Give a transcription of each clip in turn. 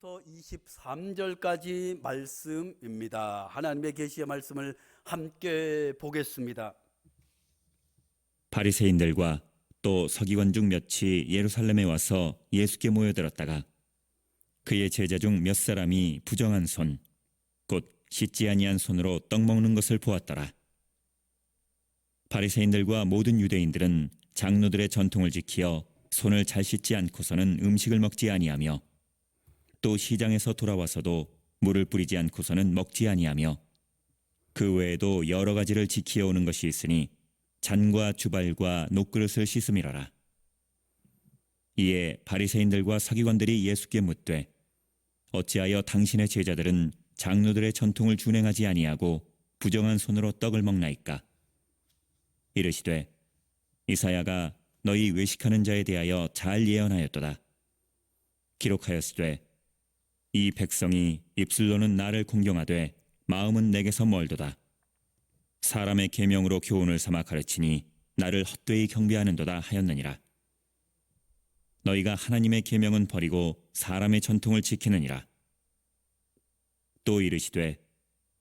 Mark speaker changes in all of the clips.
Speaker 1: 1절부터 23절까지 말씀입니다. 하나님의 계시의 말씀을 함께 보겠습니다.
Speaker 2: 바리새인들과 또 서기관 중 몇이 예루살렘에 와서 예수께 모여들었다가 그의 제자 중 몇 사람이 부정한 손, 곧 씻지 아니한 손으로 떡 먹는 것을 보았더라. 바리새인들과 모든 유대인들은 장로들의 전통을 지키어 손을 잘 씻지 않고서는 음식을 먹지 아니하며 또 시장에서 돌아와서도 물을 뿌리지 않고서는 먹지 아니하며 그 외에도 여러 가지를 지키어 오는 것이 있으니 잔과 주발과 녹그릇을 씻음이러라. 이에 바리새인들과 서기관들이 예수께 묻되 어찌하여 당신의 제자들은 장로들의 전통을 준행하지 아니하고 부정한 손으로 떡을 먹나이까? 이르시되 이사야가 너희 외식하는 자에 대하여 잘 예언하였도다. 기록하였으되 이 백성이 입술로는 나를 공경하되 마음은 내게서 멀도다. 사람의 계명으로 교훈을 삼아 가르치니 나를 헛되이 경배하는도다 하였느니라. 너희가 하나님의 계명은 버리고 사람의 전통을 지키느니라. 또 이르시되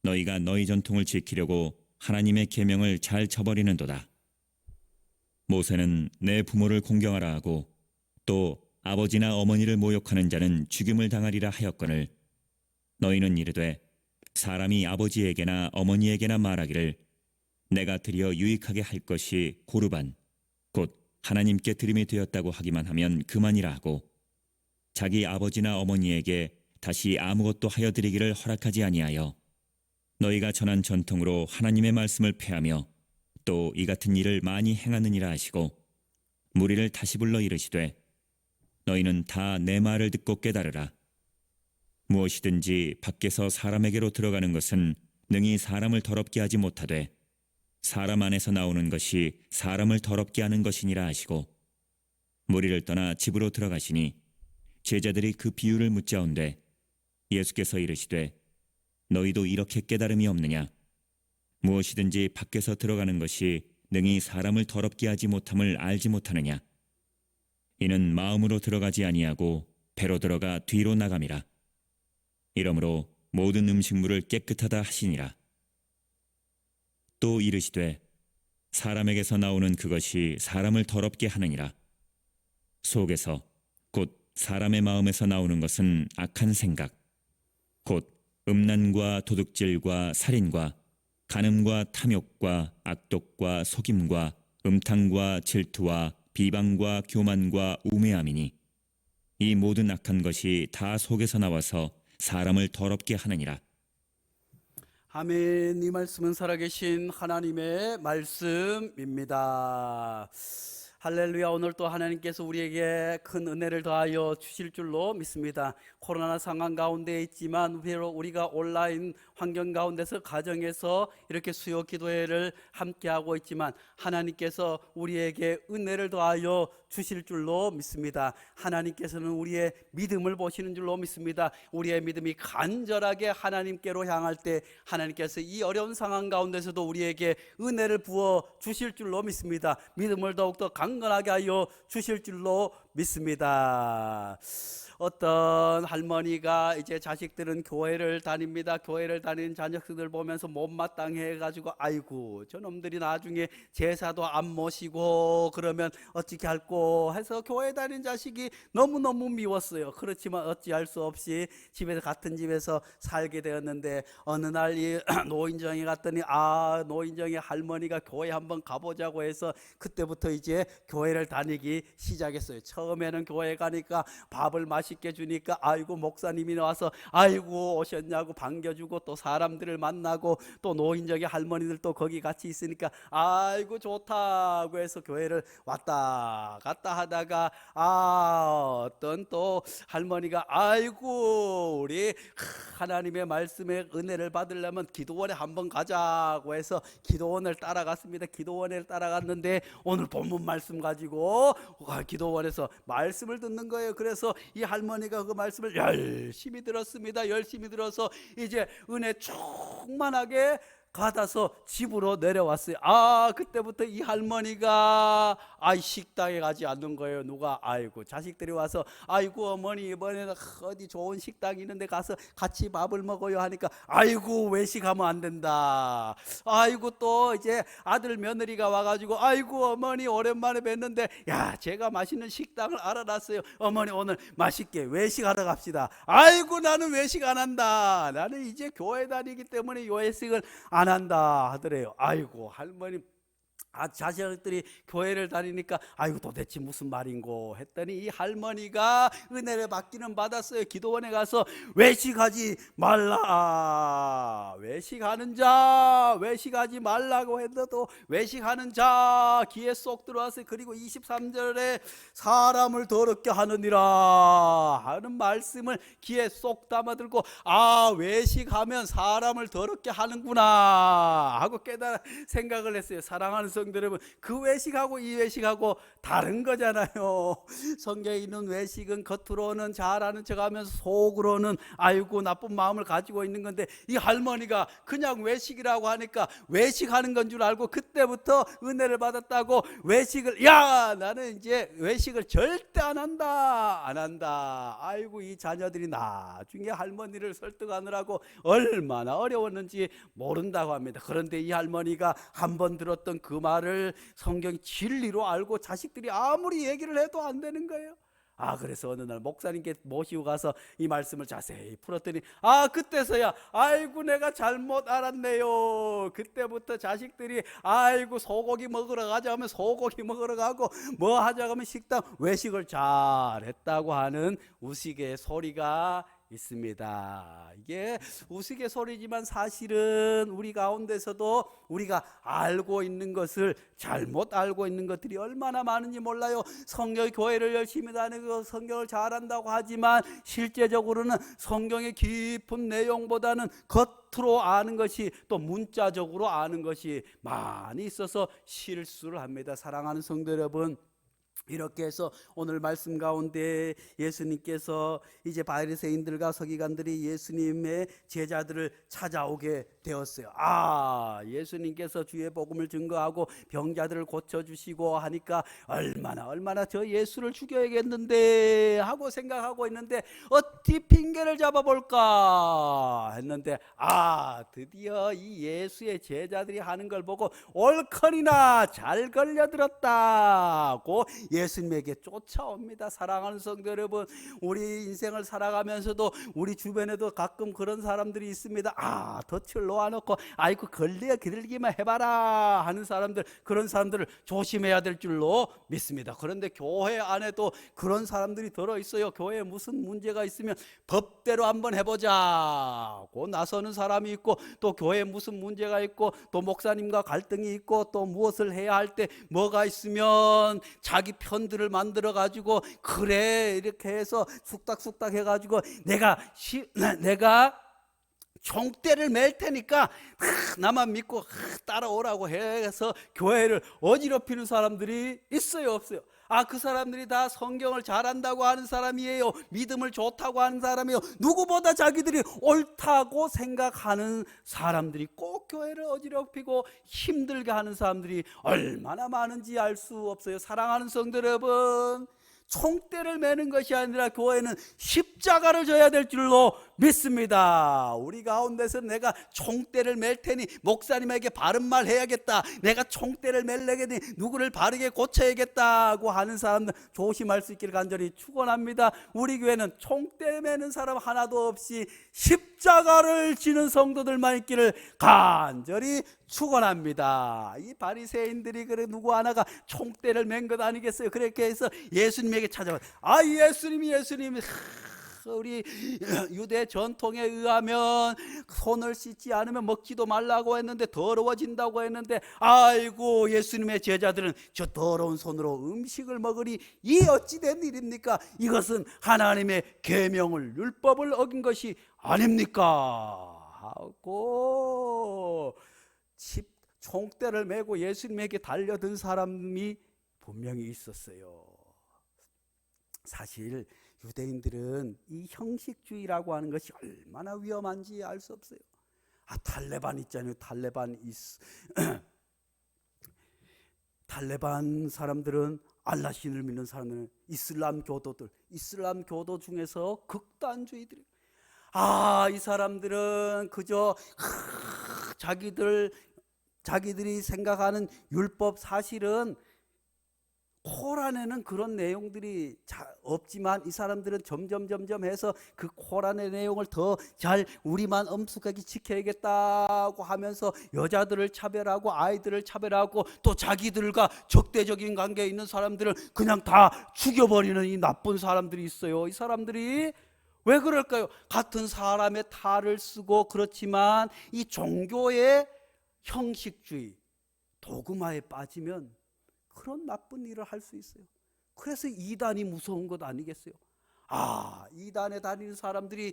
Speaker 2: 너희가 너희 전통을 지키려고 하나님의 계명을 잘 저버리는도다. 모세는 내 부모를 공경하라 하고 또 아버지나 어머니를 모욕하는 자는 죽임을 당하리라 하였거늘 너희는 이르되 사람이 아버지에게나 어머니에게나 말하기를 내가 드려 유익하게 할 것이 고르반 곧 하나님께 드림이 되었다고 하기만 하면 그만이라 하고 자기 아버지나 어머니에게 다시 아무것도 하여 드리기를 허락하지 아니하여 너희가 전한 전통으로 하나님의 말씀을 폐하며 또 이 같은 일을 많이 행하느니라 하시고 무리를 다시 불러 이르시되 너희는 다 내 말을 듣고 깨달으라. 무엇이든지 밖에서 사람에게로 들어가는 것은 능히 사람을 더럽게 하지 못하되 사람 안에서 나오는 것이 사람을 더럽게 하는 것이니라 하시고 무리를 떠나 집으로 들어가시니 제자들이 그 비유를 묻자온되 예수께서 이르시되 너희도 이렇게 깨달음이 없느냐? 무엇이든지 밖에서 들어가는 것이 능히 사람을 더럽게 하지 못함을 알지 못하느냐? 이는 마음으로 들어가지 아니하고 배로 들어가 뒤로 나감이라. 이러므로 모든 음식물을 깨끗하다 하시니라. 또 이르시되 사람에게서 나오는 그것이 사람을 더럽게 하느니라. 속에서 곧 사람의 마음에서 나오는 것은 악한 생각, 곧 음란과 도둑질과 살인과 간음과 탐욕과 악독과 속임과 음탕과 질투와 비방과 교만과 우매함이니 이 모든 악한 것이 다 속에서 나와서 사람을 더럽게 하느니라.
Speaker 1: 아멘. 이 말씀은 살아계신 하나님의 말씀입니다. 할렐루야. 오늘 또 하나님께서 우리에게 큰 은혜를 더하여 주실 줄로 믿습니다. 코로나 상황 가운데 있지만 비록 우리가 온라인 환경 가운데서 가정에서 이렇게 수요 기도회를 함께하고 있지만 하나님께서 우리에게 은혜를 더하여 주실 줄로 믿습니다. 하나님께서는 우리의 믿음을 보시는 줄로 믿습니다. 우리의 믿음이 간절하게 하나님께로 향할 때 하나님께서 이 어려운 상황 가운데서도 우리에게 은혜를 부어 주실 줄로 믿습니다. 믿음을 더욱더 강건하게 하여 주실 줄로 믿습니다. 어떤 할머니가 이제 자식들은 교회를 다닙니다. 교회를 다니는 자녀들 보면서 못마땅해 해가지고 아이고 저놈들이 나중에 제사도 안 모시고 그러면 어떻게 할꼬 해서 교회 다니는 자식이 너무너무 미웠어요. 그렇지만 어찌할 수 없이 집에서 같은 집에서 살게 되었는데 어느 날 이 노인정에 갔더니 노인정에 할머니가 교회 한번 가보자고 해서 그때부터 이제 교회를 다니기 시작했어요. 처음에는 교회 가니까 밥을 맛있게 주니까 아이고 목사님이 나와서 아이고 오셨냐고 반겨주고 또 사람들을 만나고 또 노인정의 할머니들도 거기 같이 있으니까 아이고 좋다고 해서 교회를 왔다 갔다 하다가 어떤 또 할머니가 아이고 우리 하나님의 말씀에 은혜를 받으려면 기도원에 한번 가자고 해서 기도원을 따라갔습니다. 기도원에 따라갔는데 오늘 본문 말씀 가지고 기도원에서 말씀을 듣는 거예요. 그래서 이 할머니가 그 말씀을 열심히 들었습니다. 열심히 들어서 이제 은혜 충만하게 받아서 집으로 내려왔어요. 그때부터 이 할머니가 식당에 가지 않는 거예요. 누가? 아이고, 자식들이 와서 아이고 어머니 이번에는 어디 좋은 식당이 있는데 가서 같이 밥을 먹어요 하니까 아이고 외식하면 안 된다. 아이고 또 이제 아들 며느리가 와가지고 아이고 어머니 오랜만에 뵀는데 야 제가 맛있는 식당을 알아놨어요. 어머니 오늘 맛있게 외식하러 갑시다. 아이고 나는 외식 안 한다. 나는 이제 교회 다니기 때문에 외식을 안 한다 하더래요. 아이고 할머니 자식들이 교회를 다니니까 아이고 도대체 무슨 말인고 했더니 이 할머니가 은혜를 받기는 받았어요. 기도원에 가서 외식하지 말라. 외식하지 말라고 했는데도 외식하는 자 귀에 쏙 들어왔어요. 그리고 23절에 사람을 더럽게 하느니라 하는 말씀을 귀에 쏙 담아들고 외식하면 사람을 더럽게 하는구나 하고 깨달아 생각을 했어요. 사랑하는 성도 여러분, 그 외식하고 이 외식하고 다른 거잖아요. 성경에 있는 외식은 겉으로는 잘하는 척하면서 속으로는 아이고 나쁜 마음을 가지고 있는 건데 이 할머니가 그냥 외식이라고 하니까 외식하는 건 줄 알고 그때부터 은혜를 받았다고 외식을 나는 이제 외식을 절대 안 한다. 아이고 이 자녀들이 나중에 할머니를 설득하느라고 얼마나 어려웠는지 모른다고 합니다. 그런데 이 할머니가 한 번 들었던 그 말을 성경 진리로 알고 자식들이 아무리 얘기를 해도 안 되는 거예요. 그래서 어느 날 목사님께 모시고 가서 이 말씀을 자세히 풀었더니 그때서야 아이고 내가 잘못 알았네요. 그때부터 자식들이 아이고 소고기 먹으러 가자 하면 소고기 먹으러 가고 뭐 하자 하면 식당 외식을 잘했다고 하는 우스갯소리가 있습니다. 이게 우스갯소리지만 사실은 우리 가운데서도 우리가 알고 있는 것을 잘못 알고 있는 것들이 얼마나 많은지 몰라요. 성경 교회를 열심히 다니고 성경을 잘한다고 하지만 실제적으로는 성경의 깊은 내용보다는 겉으로 아는 것이 또 문자적으로 아는 것이 많이 있어서 실수를 합니다. 사랑하는 성도 여러분, 이렇게 해서 오늘 말씀 가운데 예수님께서 이제 바리새인들과 서기관들이 예수님의 제자들을 찾아오게 되었어요. 예수님께서 주의 복음을 증거하고 병자들을 고쳐주시고 하니까 얼마나 저 예수를 죽여야겠는데 하고 생각하고 있는데 어떻게 핑계를 잡아볼까 했는데 드디어 이 예수의 제자들이 하는 걸 보고 옳거니나 잘 걸려들었다고 예수님에게 쫓아옵니다. 사랑하는 성도 여러분, 우리 인생을 살아가면서도 우리 주변에도 가끔 그런 사람들이 있습니다. 덫을 놓아놓고 아이고 걸리기만 해봐라 하는 사람들, 그런 사람들을 조심해야 될 줄로 믿습니다. 그런데 교회 안에도 그런 사람들이 들어있어요. 교회에 무슨 문제가 있으면 법대로 한번 해보자고 나서는 사람이 있고, 또 교회에 무슨 문제가 있고, 또 목사님과 갈등이 있고, 또 무엇을 해야 할 때 뭐가 있으면 자기 편들을 만들어 가지고 그래 이렇게 해서 쑥닥쑥닥 해가지고 내가 총대를 맬 테니까 나만 믿고 따라오라고 해서 교회를 어지럽히는 사람들이 있어요, 없어요? 그 사람들이 다 성경을 잘한다고 하는 사람이에요. 믿음을 좋다고 하는 사람이에요. 누구보다 자기들이 옳다고 생각하는 사람들이 꼭 교회를 어지럽히고 힘들게 하는 사람들이 얼마나 많은지 알 수 없어요. 사랑하는 성도 여러분, 총대를 매는 것이 아니라 교회는 십자가를 져야 될 줄로 믿습니다. 우리 가운데서 내가 총대를 맬 테니 목사님에게 바른 말 해야겠다, 내가 총대를 맬래니 누구를 바르게 고쳐야겠다고 하는 사람들 조심할 수 있기를 간절히 축원합니다. 우리 교회는 총대 매는 사람 하나도 없이 십자가를 지는 성도들만 있기를 간절히 축원합니다. 이 바리새인들이 그래 누구 하나가 총대를 맨 것 아니겠어요? 그렇게 해서 예수님에게 찾아와. 예수님이 우리 유대 전통에 의하면 손을 씻지 않으면 먹지도 말라고 했는데 더러워진다고 했는데 아이고 예수님의 제자들은 저 더러운 손으로 음식을 먹으리 이 어찌 된 일입니까? 이것은 하나님의 계명을 율법을 어긴 것이 아닙니까? 하고 총대를 메고 예수님에게 달려든 사람이 분명히 있었어요. 사실 유대인들은 이 형식주의라고 하는 것이 얼마나 위험한지 알 수 없어요. 탈레반 있잖아요. 탈레반 사람들은 알라 신을 믿는 사람들은 이슬람 교도 중에서 극단주의들이, 이 사람들은 그저 자기들이 생각하는 율법, 사실은 코란에는 그런 내용들이 없지만 이 사람들은 점점 해서 그 코란의 내용을 더 잘 우리만 엄숙하게 지켜야겠다고 하면서 여자들을 차별하고 아이들을 차별하고 또 자기들과 적대적인 관계에 있는 사람들을 그냥 다 죽여버리는 이 나쁜 사람들이 있어요. 이 사람들이 왜 그럴까요? 같은 사람의 탈을 쓰고, 그렇지만 이 종교의 형식주의, 도그마에 빠지면 그런 나쁜 일을 할 수 있어요. 그래서 이단이 무서운 것 아니겠어요? 이단에 다니는 사람들이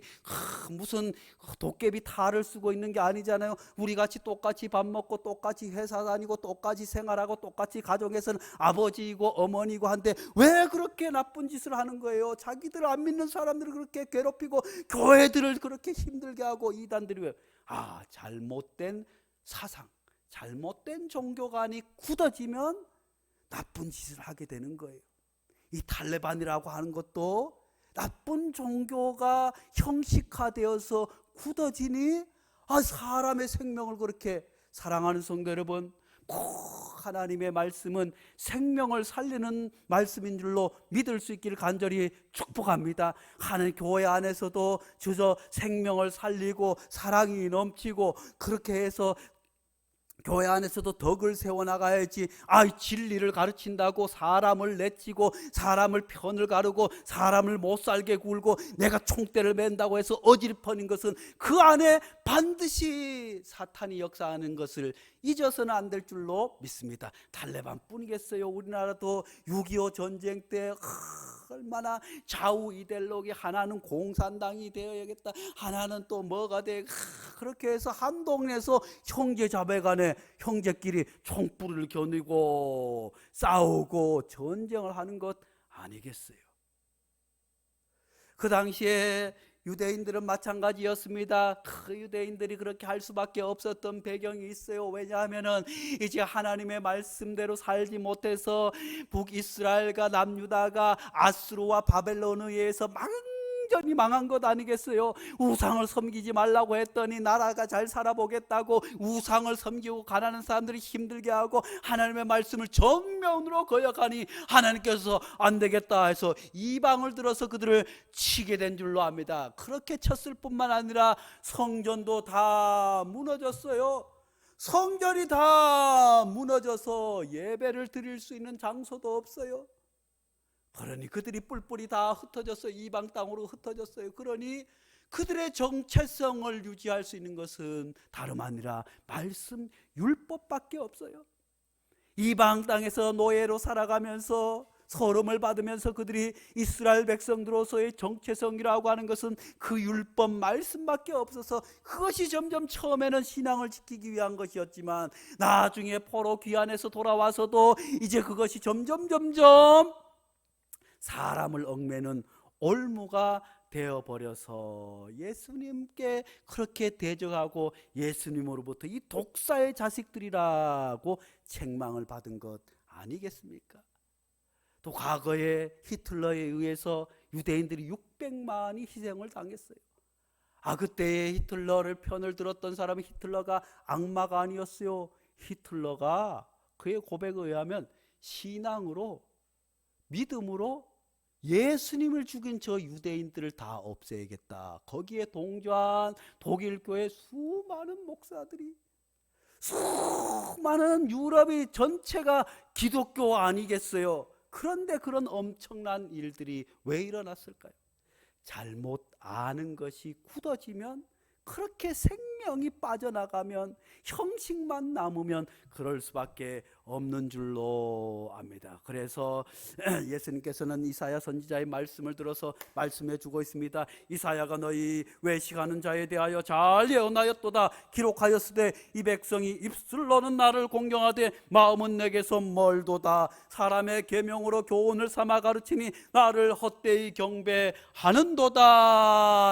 Speaker 1: 무슨 도깨비 탈을 쓰고 있는 게 아니잖아요. 우리 같이 똑같이 밥 먹고 똑같이 회사 다니고 똑같이 생활하고 똑같이 가정에서는 아버지이고 어머니고 한데 왜 그렇게 나쁜 짓을 하는 거예요? 자기들 안 믿는 사람들을 그렇게 괴롭히고 교회들을 그렇게 힘들게 하고, 이단들이 왜? 잘못된 사상, 잘못된 종교관이 굳어지면 나쁜 짓을 하게 되는 거예요. 이 탈레반이라고 하는 것도 나쁜 종교가 형식화되어서 굳어지니 사람의 생명을 그렇게 사랑하는 성도 여러분, 꼭 하나님의 말씀은 생명을 살리는 말씀인 줄로 믿을 수 있기를 간절히 축복합니다. 하나님 교회 안에서도 주저 생명을 살리고 사랑이 넘치고 그렇게 해서 교회 안에서도 덕을 세워나가야지. 진리를 가르친다고 사람을 내치고 사람을 편을 가르고 사람을 못살게 굴고 내가 총대를 맨다고 해서 어지럽히는 것은 그 안에 반드시 사탄이 역사하는 것을 잊어서는 안 될 줄로 믿습니다. 탈레반 뿐이겠어요. 우리나라도 6.25 전쟁 때 얼마나 좌우 이데올로기, 하나는 공산당이 되어야겠다, 하나는 또 뭐가 돼, 그렇게 해서 한 동네에서 형제 자매간에 형제끼리 총불을 겨누고 싸우고 전쟁을 하는 것 아니겠어요? 그 당시에 유대인들은 마찬가지였습니다. 유대인들이 그렇게 할 수밖에 없었던 배경이 있어요. 왜냐하면 이제 하나님의 말씀대로 살지 못해서 북이스라엘과 남유다가 아수르와 바벨론에 의해서 완전히 망한 것 아니겠어요? 우상을 섬기지 말라고 했더니 나라가 잘 살아보겠다고 우상을 섬기고 가난한 사람들이 힘들게 하고 하나님의 말씀을 정면으로 거역하니 하나님께서 안 되겠다 해서 이방을 들어서 그들을 치게 된 줄로 압니다. 그렇게 쳤을 뿐만 아니라 성전도 다 무너졌어요. 성전이 다 무너져서 예배를 드릴 수 있는 장소도 없어요. 그러니 그들이 뿔뿔이 다 흩어졌어요. 이방 땅으로 흩어졌어요. 그러니 그들의 정체성을 유지할 수 있는 것은 다름 아니라 말씀, 율법밖에 없어요. 이방 땅에서 노예로 살아가면서 서름을 받으면서 그들이 이스라엘 백성들로서의 정체성이라고 하는 것은 그 율법 말씀밖에 없어서 그것이 점점 처음에는 신앙을 지키기 위한 것이었지만 나중에 포로 귀환해서 돌아와서도 이제 그것이 점점 사람을 얽매는 올무가 되어버려서 예수님께 그렇게 대적하고 예수님으로부터 이 독사의 자식들이라고 책망을 받은 것 아니겠습니까? 또 과거에 히틀러에 의해서 유대인들이 600만이 희생을 당했어요. 그때 히틀러를 편을 들었던 사람은 히틀러가 악마가 아니었어요. 히틀러가 그의 고백에 의하면 신앙으로, 믿음으로 예수님을 죽인 저 유대인들을 다 없애야겠다. 거기에 동조한 독일 교회 수많은 목사들이, 수많은 유럽이 전체가 기독교 아니겠어요? 그런데 그런 엄청난 일들이 왜 일어났을까요? 잘못 아는 것이 굳어지면, 그렇게 생명이 빠져나가면, 형식만 남으면 그럴 수밖에 없는 줄로 압니다. 그래서 예수님께서는 이사야 선지자의 말씀을 들어서 말씀해 주고 있습니다. 이사야가 너희 외식하는 자에 대하여 잘 예언하였도다. 기록하였으되 이 백성이 입술로는 나를 공경하되 마음은 내게서 멀도다. 사람의 계명으로 교훈을 삼아 가르치니 나를 헛되이 경배하는도다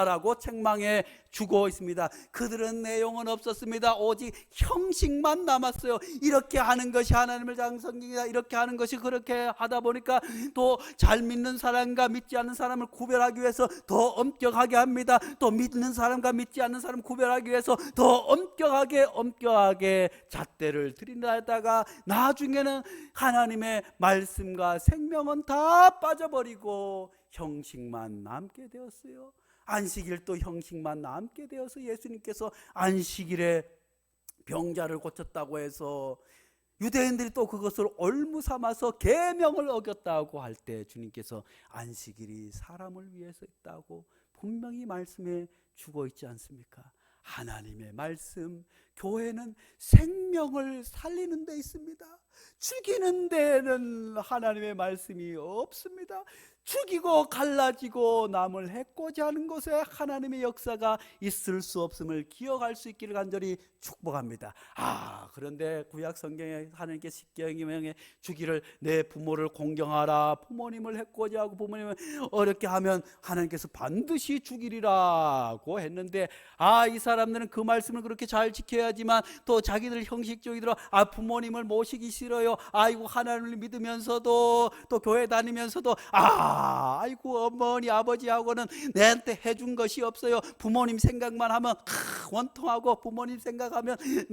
Speaker 1: 라고 책망해 주고 있습니다. 그들은 다른 내용은 없었습니다. 오직 형식만 남았어요. 이렇게 하는 것이 하나님을 장성경이다, 이렇게 하는 것이, 그렇게 하다 보니까 또 잘 믿는 사람과 믿지 않는 사람을 구별하기 위해서 더 엄격하게 합니다. 또 믿는 사람과 믿지 않는 사람을 구별하기 위해서 더 엄격하게 잣대를 들이다가 나중에는 하나님의 말씀과 생명은 다 빠져버리고 형식만 남게 되었어요. 안식일 또 형식만 남게 되어서 예수님께서 안식일에 병자를 고쳤다고 해서 유대인들이 또 그것을 올무 삼아서 계명을 어겼다고 할 때 주님께서 안식일이 사람을 위해서 있다고 분명히 말씀해 주고 있지 않습니까? 하나님의 말씀, 교회는 생명을 살리는 데 있습니다. 죽이는 데는 하나님의 말씀이 없습니다. 죽이고 갈라지고 남을 해코지 하는 곳에 하나님의 역사가 있을 수 없음을 기억할 수 있기를 간절히 축복합니다. 그런데 구약 성경에 하나님께 십계명에 주기를 내 부모를 공경하라, 부모님을 해코지 하고 부모님을 어렵게 하면 하나님께서 반드시 죽이리라고 했는데, 이 사람들은 그 말씀을 그렇게 잘 지켜야지만 또 자기들 형식적이더라. 부모님을 모시기 싫어요. 아이고 하나님을 믿으면서도 또 교회 다니면서도 아이고 어머니 아버지하고는 내한테 해준 것이 없어요. 부모님 생각만 하면 원통하고, 부모님 생각하면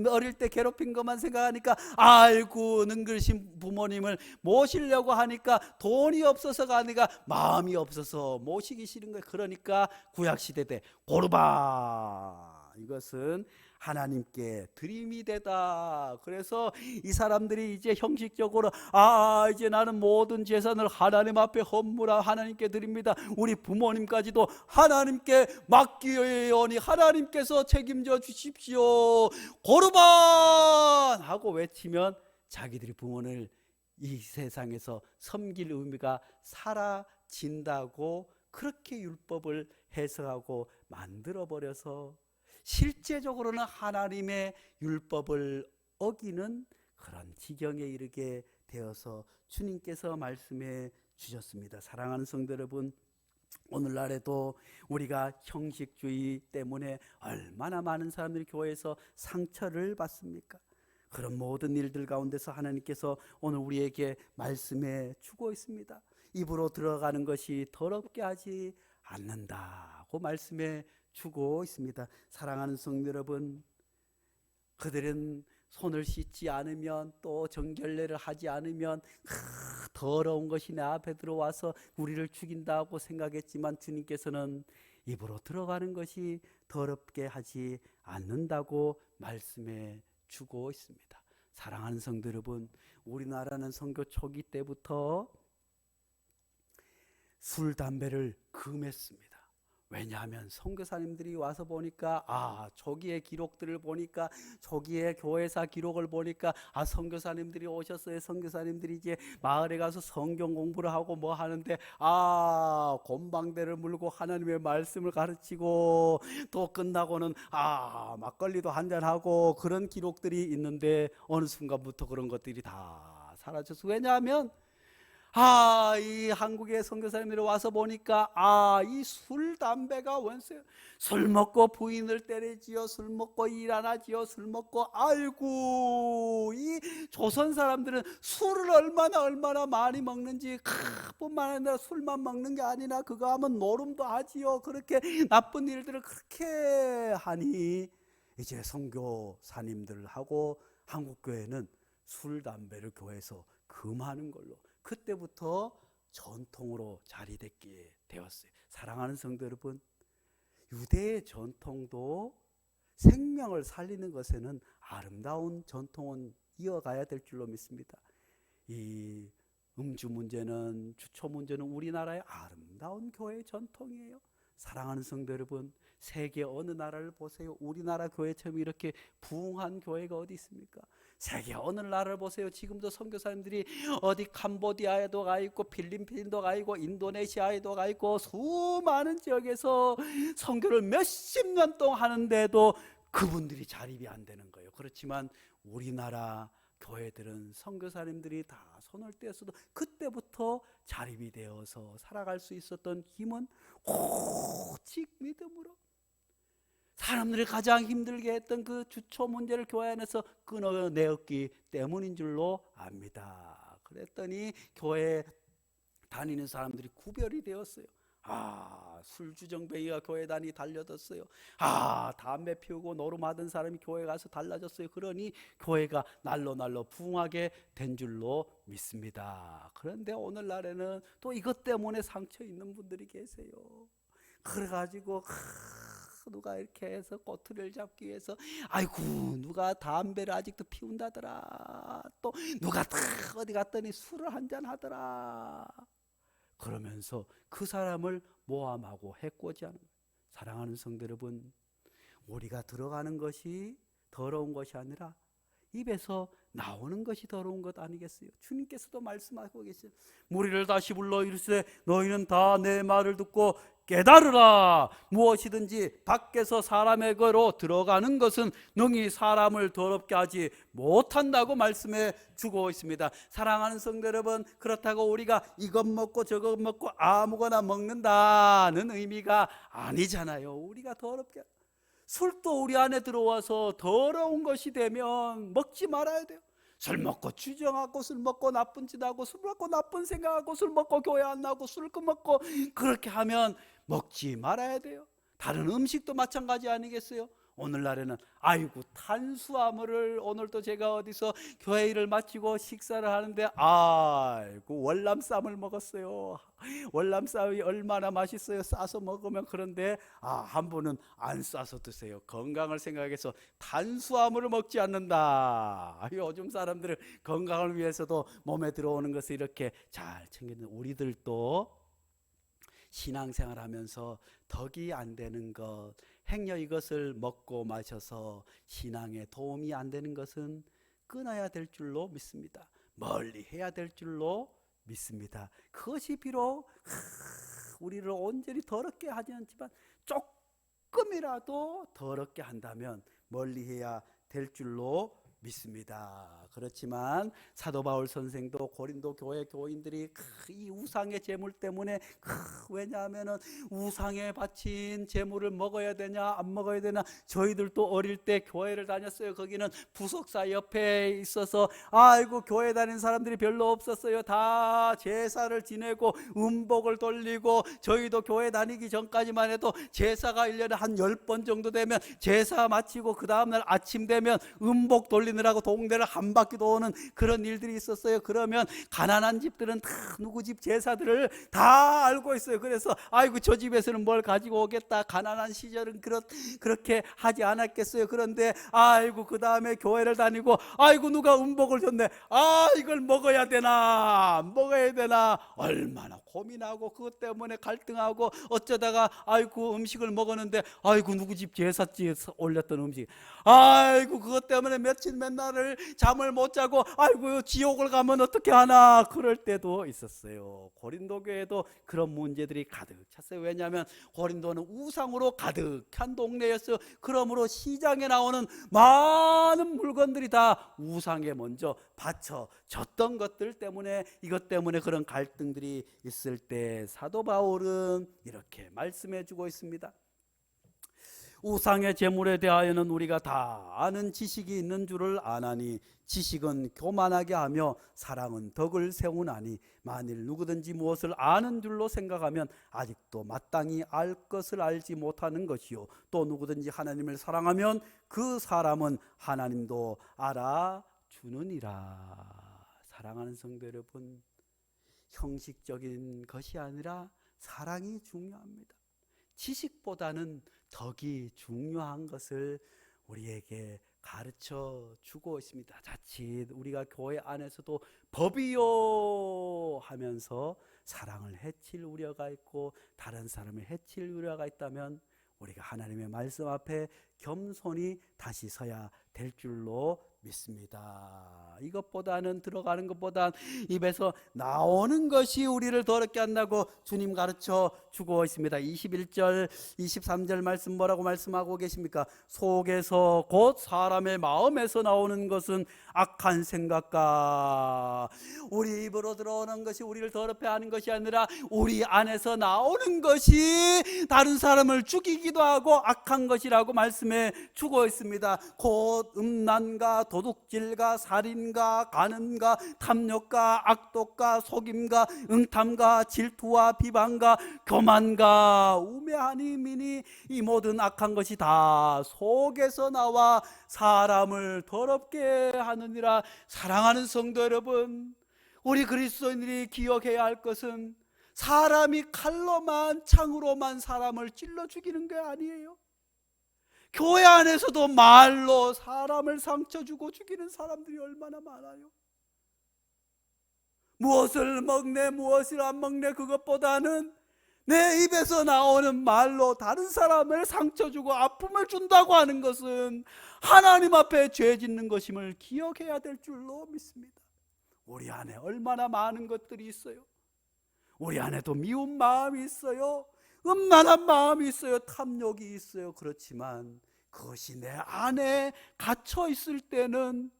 Speaker 1: 어릴 때 괴롭힌 것만 생각하니까 아이고 능글신 부모님을 모시려고 하니까 돈이 없어서가 아니라 마음이 없어서 모시기 싫은 거예요. 그러니까 구약시대 때 고르바, 이것은 하나님께 드림이 되다. 그래서 이 사람들이 이제 형식적으로 이제 나는 모든 재산을 하나님 앞에 헌물하 하나님께 드립니다. 우리 부모님까지도 하나님께 맡기오니 하나님께서 책임져 주십시오. 고르반 하고 외치면 자기들이 부모를 이 세상에서 섬길 의미가 사라진다고 그렇게 율법을 해석하고 만들어버려서 실제적으로는 하나님의 율법을 어기는 그런 지경에 이르게 되어서 주님께서 말씀해 주셨습니다. 사랑하는 성도 여러분, 오늘날에도 우리가 형식주의 때문에 얼마나 많은 사람들이 교회에서 상처를 받습니까? 그런 모든 일들 가운데서 하나님께서 오늘 우리에게 말씀해 주고 있습니다. 입으로 들어가는 것이 더럽게 하지 않는다고 말씀해 주고 있습니다. 사랑하는 성도 여러분, 그들은 손을 씻지 않으면 또 정결례를 하지 않으면 더러운 것이 내 앞에 들어와서 우리를 죽인다고 생각했지만 주님께서는 입으로 들어가는 것이 더럽게 하지 않는다고 말씀해 주고 있습니다. 사랑하는 성도 여러분, 우리나라는 선교 초기 때부터 술, 담배를 금했습니다. 왜냐하면 선교사님들이 와서 보니까 초기의 기록들을 보니까, 초기의 교회사 기록을 보니까 선교사님들이 오셨어요. 선교사님들이 이제 마을에 가서 성경 공부를 하고 뭐 하는데 곰방대를 물고 하나님의 말씀을 가르치고 또 끝나고는 막걸리도 한잔하고 그런 기록들이 있는데 어느 순간부터 그런 것들이 다 사라졌어요. 왜냐하면 이 한국의 선교사님들이 와서 보니까 이 술, 담배가 원수예요. 술 먹고 부인을 때리지요. 술 먹고 일 안 하지요. 술 먹고 아이고, 이 조선 사람들은 술을 얼마나 많이 먹는지, 뿐만 아니라 술만 먹는 게 아니라 그거 하면 노름도 하지요. 그렇게 나쁜 일들을 그렇게 하니 이제 선교사님들하고 한국교회는 술, 담배를 교회에서 금하는 걸로 그때부터 전통으로 자리됐게 되었어요. 사랑하는 성도 여러분, 유대의 전통도 생명을 살리는 것에는 아름다운 전통은 이어가야 될 줄로 믿습니다. 이 음주 문제는, 주초 문제는 우리나라의 아름다운 교회의 전통이에요. 사랑하는 성도 여러분, 세계 어느 나라를 보세요. 우리나라 교회처럼 이렇게 부흥한 교회가 어디 있습니까? 세계 어느 나라를 보세요. 지금도 선교사님들이 어디 캄보디아에도 가 있고 필리핀도 가 있고 인도네시아에도 가 있고 수많은 지역에서 선교를 몇십 년 동안 하는데도 그분들이 자립이 안 되는 거예요. 그렇지만 우리나라 교회들은 선교사님들이 다 손을 떼었어도 그때부터 자립이 되어서 살아갈 수 있었던 힘은 오직 믿음으로. 사람들이 가장 힘들게 했던 그 주초 문제를 교회 안에서 끊어내었기 때문인 줄로 압니다. 그랬더니 교회에 다니는 사람들이 구별이 되었어요. 술주정뱅이가 교회 다니 달려들었어요. 담배 피우고 노름하던 사람이 교회 가서 달라졌어요. 그러니 교회가 날로 부흥하게 된 줄로 믿습니다. 그런데 오늘날에는 또 이것 때문에 상처 있는 분들이 계세요. 그래가지고 누가 이렇게 해서 꼬투리를 잡기 위해서 누가 담배를 아직도 피운다더라, 또 누가 어디 갔더니 술을 한잔 하더라, 그러면서 그 사람을 모함하고 해코지하는 거예요. 사랑하는 성도 여러분, 우리가 들어가는 것이 더러운 것이 아니라 입에서 나오는 것이 더러운 것 아니겠어요? 주님께서도 말씀하고 계세요. 무리를 다시 불러 이르시되 너희는 다 내 말을 듣고 깨달으라. 무엇이든지 밖에서 사람에게로 들어가는 것은 능히 사람을 더럽게 하지 못한다고 말씀해 주고 있습니다. 사랑하는 성도 여러분, 그렇다고 우리가 이것 먹고 저것 먹고 아무거나 먹는다는 의미가 아니잖아요. 우리가 더럽게, 술도 우리 안에 들어와서 더러운 것이 되면 먹지 말아야 돼요. 술 먹고 주정하고, 술 먹고 나쁜 짓 하고, 술 먹고 나쁜 생각하고, 술 먹고 교회 안 나오고, 술 먹고 그렇게 하면 먹지 말아야 돼요. 다른 음식도 마찬가지 아니겠어요? 오늘날에는 탄수화물을, 오늘도 제가 어디서 교회 일을 마치고 식사를 하는데 월남쌈을 먹었어요. 월남쌈이 얼마나 맛있어요. 싸서 먹으면. 그런데 한 분은 안 싸서 드세요. 건강을 생각해서 탄수화물을 먹지 않는다. 요즘 사람들은 건강을 위해서도 몸에 들어오는 것을 이렇게 잘 챙기는, 우리들도 신앙생활 하면서 덕이 안 되는 것, 행여 이것을 먹고 마셔서 신앙에 도움이 안 되는 것은 끊어야 될 줄로 믿습니다. 멀리 해야 될 줄로 믿습니다. 그것이 비록 우리를 온전히 더럽게 하지 않지만 조금이라도 더럽게 한다면 멀리 해야 될 줄로 믿습니다. 그렇지만 사도 바울 선생도 고린도 교회 교인들이 이 우상의 제물 때문에, 왜냐하면 우상에 바친 제물을 먹어야 되냐 안 먹어야 되냐, 저희들도 어릴 때 교회를 다녔어요. 거기는 부속사 옆에 있어서 교회 다니는 사람들이 별로 없었어요. 다 제사를 지내고 음복을 돌리고, 저희도 교회 다니기 전까지만 해도 제사가 1년에 한 10번 정도 되면 제사 마치고 그 다음날 아침 되면 음복 돌리느라고 동네를 한 바퀴 도는 그런 일들이 있었어요. 그러면 가난한 집들은 다 누구 집 제사들을 다 알고 있어요. 그래서 저 집에서는 뭘 가지고 오겠다, 가난한 시절은 그렇게 하지 않았겠어요. 그런데 그 다음에 교회를 다니고 누가 음복을 줬네, 이걸 먹어야 되나 얼마나 고민하고 그것 때문에 갈등하고, 어쩌다가 음식을 먹었는데 누구 집 제사지에 올렸던 음식, 그것 때문에 며칠 몇 날을 잠을 못 자고 지옥을 가면 어떻게 하나, 그럴 때도 있었어요. 고린도 교회도 그런 문제들이 가득 찼어요. 왜냐하면 고린도는 우상으로 가득한 동네였어요. 그러므로 시장에 나오는 많은 물건들이 다 우상에 먼저 바쳐졌던 것들 때문에, 이것 때문에 그런 갈등들이 있을 때 사도 바울은 이렇게 말씀해 주고 있습니다. 우상의 제물에 대하여는 우리가 다 아는 지식이 있는 줄을 아나니 지식은 교만하게 하며 사랑은 덕을 세우나니 만일 누구든지 무엇을 아는 줄로 생각하면 아직도 마땅히 알 것을 알지 못하는 것이요, 또 누구든지 하나님을 사랑하면 그 사람은 하나님도 알아주느니라. 사랑하는 성도 여러분, 형식적인 것이 아니라 사랑이 중요합니다. 지식보다는 덕이 중요한 것을 우리에게 가르쳐 주고 있습니다. 자칫 우리가 교회 안에서도 법이요 하면서 사랑을 해칠 우려가 있고 다른 사람을 해칠 우려가 있다면 우리가 하나님의 말씀 앞에 겸손히 다시 서야 될 줄로 믿습니다. 이것보다는 들어가는 것보단 입에서 나오는 것이 우리를 더럽게 한다고 주님 가르쳐 주고 있습니다. 21절 23절 말씀 뭐라고 말씀하고 계십니까? 속에서 곧 사람의 마음에서 나오는 것은 악한 생각과, 우리 입으로 들어오는 것이 우리를 더럽게 하는 것이 아니라 우리 안에서 나오는 것이 다른 사람을 죽이기도 하고 악한 것이라고 말씀해 주고 있습니다. 곧 음란과 도둑질과 살인과 간음과 탐욕과 악독과 속임과 응탐과 질투와 비방과 교만과 우매하니 미니, 이 모든 악한 것이 다 속에서 나와 사람을 더럽게 하느니라. 사랑하는 성도 여러분, 우리 그리스도인들이 기억해야 할 것은 사람이 칼로만 창으로만 사람을 찔러 죽이는 게 아니에요. 교회 안에서도 말로 사람을 상처 주고 죽이는 사람들이 얼마나 많아요. 무엇을 먹네 무엇을 안 먹네 그것보다는 내 입에서 나오는 말로 다른 사람을 상처 주고 아픔을 준다고 하는 것은 하나님 앞에 죄 짓는 것임을 기억해야 될 줄로 믿습니다. 우리 안에 얼마나 많은 것들이 있어요. 우리 안에도 미운 마음이 있어요. 음란한 마음이 있어요. 탐욕이 있어요. 그렇지만 그것이 내 안에 갇혀 있을 때는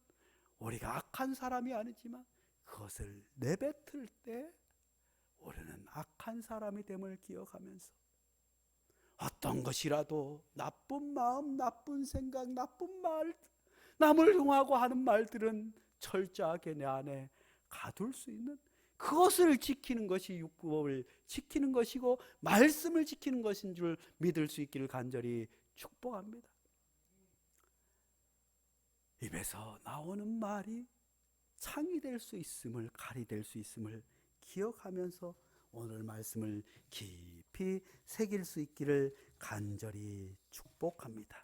Speaker 1: 우리가 악한 사람이 아니지만 그것을 내뱉을 때 우리는 악한 사람이 됨을 기억하면서 어떤 것이라도 나쁜 마음, 나쁜 생각, 나쁜 말, 남을 흉하고 하는 말들은 철저하게 내 안에 가둘 수 있는, 그것을 지키는 것이 율법을 지키는 것이고 말씀을 지키는 것인 줄 믿을 수 있기를 간절히 축복합니다. 입에서 나오는 말이 창이 될 수 있음을, 칼이 될 수 있음을 기억하면서 오늘 말씀을 깊이 새길 수 있기를 간절히 축복합니다.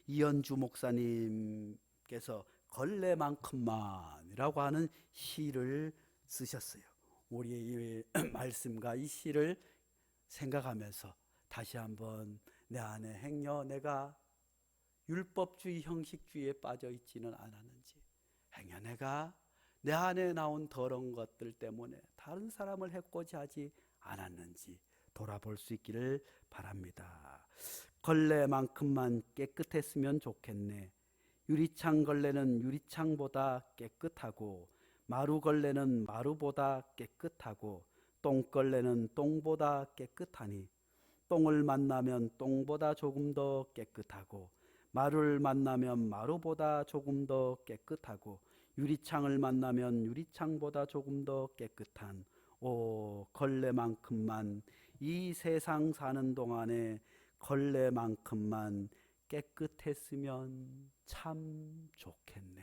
Speaker 1: 이현주 목사님께서 걸레만큼만이라고 하는 시를 쓰셨어요. 우리의 이 말씀과 이 시를 생각하면서 다시 한번 내 안에 행여 내가 율법주의 형식주의에 빠져 있지는 않았는지, 행여 내가 내 안에 나온 더러운 것들 때문에 다른 사람을 해코지 하지 않았는지 돌아볼 수 있기를 바랍니다. 걸레만큼만 깨끗했으면 좋겠네. 유리창 걸레는 유리창보다 깨끗하고, 마루걸레는 마루보다 깨끗하고, 똥걸레는 똥보다 깨끗하니, 똥을 만나면 똥보다 조금 더 깨끗하고, 마루를 만나면 마루보다 조금 더 깨끗하고, 유리창을 만나면 유리창보다 조금 더 깨끗한, 오 걸레만큼만, 이 세상 사는 동안에 걸레만큼만 깨끗했으면 참 좋겠네.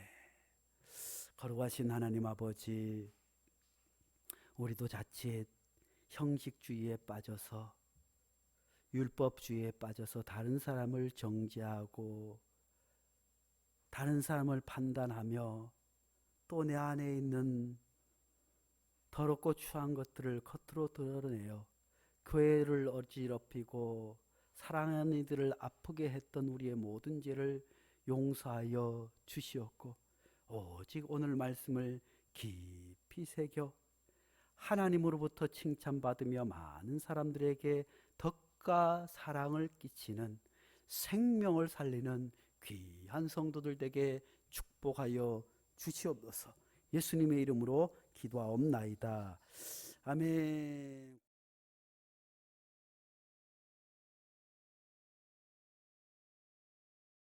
Speaker 1: 거룩하신 하나님 아버지, 우리도 자칫 형식주의에 빠져서, 율법주의에 빠져서 다른 사람을 정죄하고 다른 사람을 판단하며 또 내 안에 있는 더럽고 추한 것들을 겉으로 드러내어 교회를 어지럽히고 사랑하는 이들을 아프게 했던 우리의 모든 죄를 용서하여 주시옵고, 오직 오늘 말씀을 깊이 새겨 하나님으로부터 칭찬받으며 많은 사람들에게 덕과 사랑을 끼치는, 생명을 살리는 귀한 성도들 되게 축복하여 주시옵소서. 예수님의 이름으로 기도하옵나이다. 아멘.